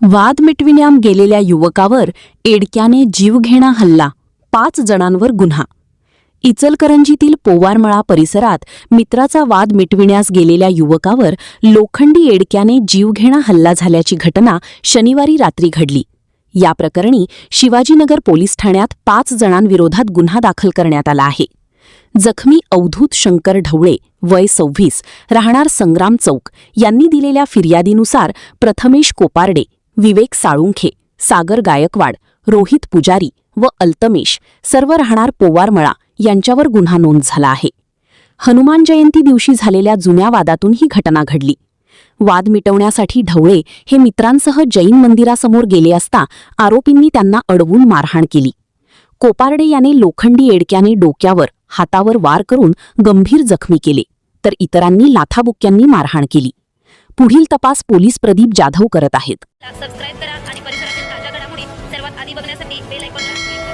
वाद मिटविण्याम गेलेल्या युवकावर एडक्याने जीवघेणा हल्ला, 5 जणांवर गुन्हा. इचलकरंजीतील पोवारमळा परिसरात मित्राचा वाद मिटविण्यास गेलेल्या युवकावर लोखंडी एडक्याने जीवघेणा हल्ला झाल्याची घटना शनिवारी रात्री घडली. या प्रकरणी शिवाजीनगर पोलीस ठाण्यात 5 जणांविरोधात गुन्हा दाखल करण्यात आला आहे. जखमी अवधूत शंकर ढवळे, वय 26, राहणार संग्राम चौक यांनी दिलेल्या फिर्यादीनुसार प्रथमेश कोपारडे, विवेक साळुंखे, सागर गायकवाड, रोहित पुजारी व अल्तमेश, सर्व राहणार पोवारमळा यांच्यावर गुन्हा नोंद झाला आहे. हनुमान जयंती दिवशी झालेल्या जुन्या वादातून ही घटना घडली. वाद मिटवण्यासाठी ढवळे हे मित्रांसह जैन मंदिरासमोर गेले असता आरोपींनी त्यांना अडवून मारहाण केली. कोपारडे याने लोखंडी एडक्याने डोक्यावर, हातावर वार करून गंभीर जखमी केले, तर इतरांनी लाथाबुक्क्यांनी मारहाण केली. पुढील तपास पोलीस प्रदीप जाधव करत आहेत. सबस्क्राइब करा आणि परिसरातील ताज्या घडामोडी सर्वात आधी बघण्यासाठी बेल आयकॉनला क्लिक करा.